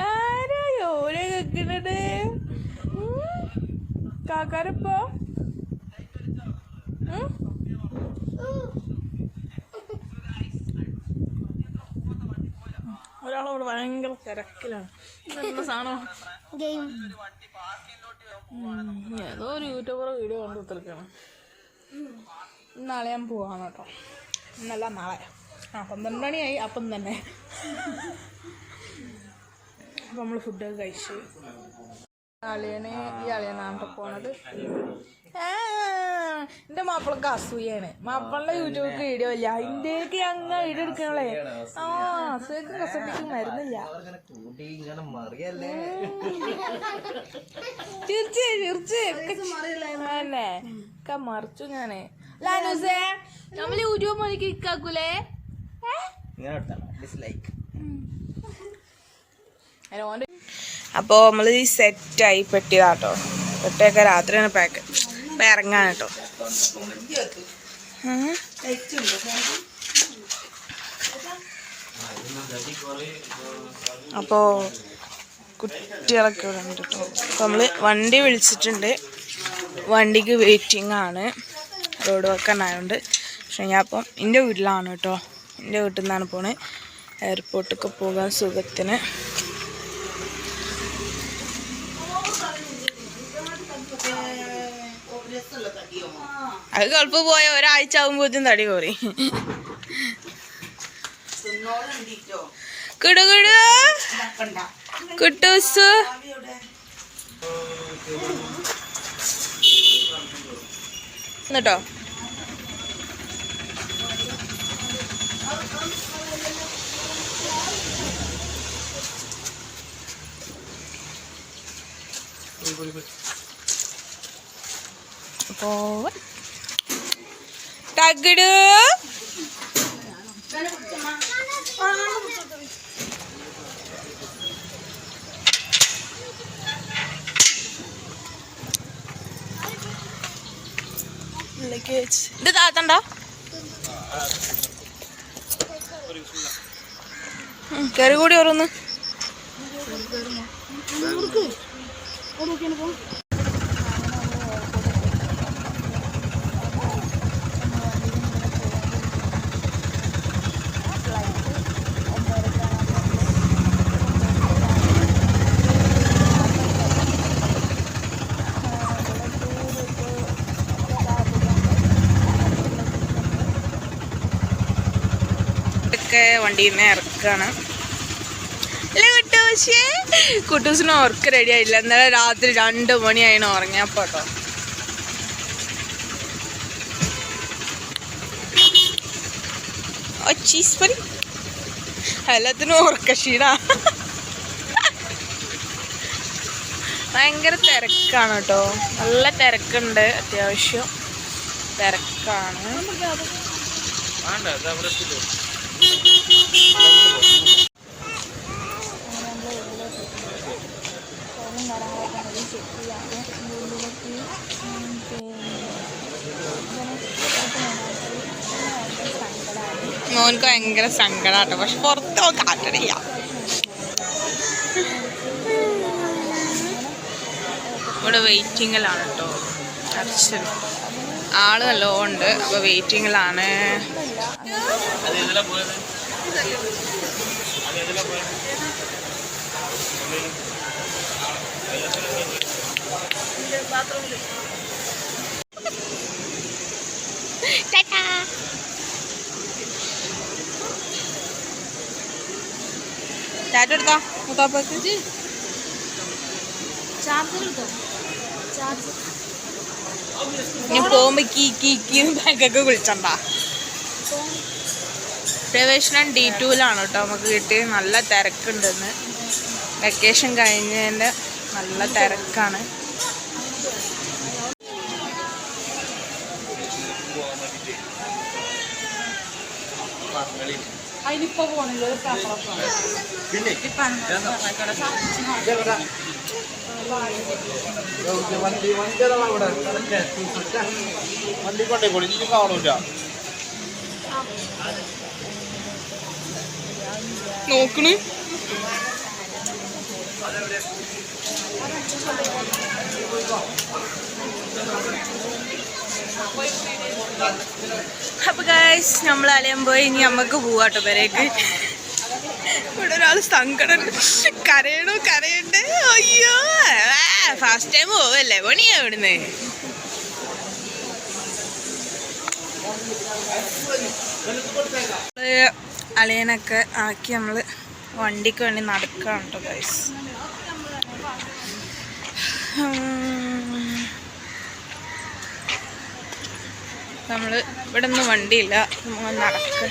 ആരായോ ഓരോ കേൾക്കുന്നത് കാക്കാരപ്പോ ഒരാളോട് ഭയങ്കര തിരക്കിലാണ്. സാധനം ഏതോ ഒരു യൂട്യൂബർ വീഡിയോ കൊണ്ട് കുത്തിരിക്കണം. നാളെ ഞാൻ പോവാണ് കേട്ടോ. ഇന്നല്ല നാളെ 12 മണിയായി. അപ്പം തന്നെ അപ്പം നമ്മൾ ഫുഡൊക്കെ കഴിച്ച് ഈ അളിയനാണ് പോണത്. എൻ്റെ മാപ്പിളക്ക് അസൂയാണ്. മാപ്പിളുടെ യൂട്യൂബിൽ വീഡിയോ ഇല്ല. ഇന്ത്യക്ക് അങ്ങ് വീഡിയോ എടുക്കണല്ലേ. അസൂയക്കും കസപ്പിക്കും മരുന്നില്ല. തന്നെ ഒക്കെ മറിച്ചു ഞാന്. ലാനൂസേ നമ്മൾ യൂട്യൂബ് മണിക്ക് ഇക്കാക്കൂലേ? അപ്പോൾ നമ്മൾ ഈ സെറ്റായി പെട്ടിയതാട്ടോ. പെട്ടിയൊക്കെ രാത്രിയാണ് പാക്ക് ഇറങ്ങാൻ കേട്ടോ. അപ്പോൾ കുട്ടികളൊക്കെ ഇവിടെ ഉണ്ട് കേട്ടോ. അപ്പോൾ നമ്മൾ വണ്ടി വിളിച്ചിട്ടുണ്ട്. വണ്ടിക്ക് വെയിറ്റിംഗ് ആണ് റോഡ് വെക്കാനായതുകൊണ്ട്. പക്ഷെ ഞാൻ അപ്പം എൻ്റെ വീട്ടിലാണ് കേട്ടോ. എൻ്റെ വീട്ടിൽ നിന്നാണ് പോണത്. എയർപോർട്ടൊക്കെ പോകാൻ സുഖത്തിന്. അത് ഗൾഫ് പോയ ഒരാഴ്ച ആകുമ്പോഴത്തേക്കും തടി കോറി. കിടുകിടു കുട്ടൂസ് എന്നിട്ടോ അപ്പോൾ തകിട് ഇത് താത്തണ്ടോ? കയറി കൂടി ഓരോന്ന്. വണ്ടിയിൽ നിന്ന് ഇറക്കാണ്. കുട്ടൂസിന് ഉറക്കം റെഡി ആയില്ല. ഇന്നലെ രാത്രി 2 മണിയായിന് ഉറങ്ങിയപ്പോ കേട്ടോ. എല്ലാത്തിനും ഉറക്കക്ഷീണ. ഭയങ്കര തിരക്കാണ് കേട്ടോ. നല്ല തിരക്കുണ്ട്. അത്യാവശ്യം തിരക്കാണ്. മോനക്ക് ഭയങ്കര സങ്കടമാട്ടോ. പക്ഷെ പുറത്ത് കാട്ടണില്ല. ഇവിടെ വെയിറ്റിങ്ങിലാണ് കേട്ടോ. ചർച്ച് ആള് നല്ലോണം ഉണ്ട്. അപ്പൊ വെയിറ്റിങ്ങിലാണ്. ചാറ്റെടുത്താ മുത്താപ്പക്ക് ഞാൻ പോകുമ്പോ ബാഗൊക്കെ വിളിച്ചണ്ട. പ്രവേശനം D2-ലാണ് കേട്ടോ നമുക്ക് കിട്ടിയത്. നല്ല തിരക്കുണ്ടെന്ന്. വെക്കേഷൻ കഴിഞ്ഞതിൻ്റെ നല്ല തിരക്കാണ്. അതിനിപ്പോ പോണില്ല. വണ്ടി കൊണ്ടേ പോയി കാണൂല. നോക്കണ്. അപ്പൊ ഗൈസ് നമ്മൾ അലയാൻ പോയി. ഇനി നമ്മക്ക് പോവാട്ടോ പെരേക്ക്. ഇവിടെ ഒരാൾ സങ്കടം കരയണ്ടേ. അയ്യോ ഫസ്റ്റ് ടൈം പോവല്ലേ പണിയാ ഇവിടുന്ന്. അളിയനൊക്കെ ആക്കി നമ്മള് വണ്ടിക്ക് വേണ്ടി നടക്കാണ് കേട്ടോ ഗൈസ്. നമ്മള് ഇവിടെ ഒന്നും വണ്ടിയില്ല, നമ്മൾ നടക്ക.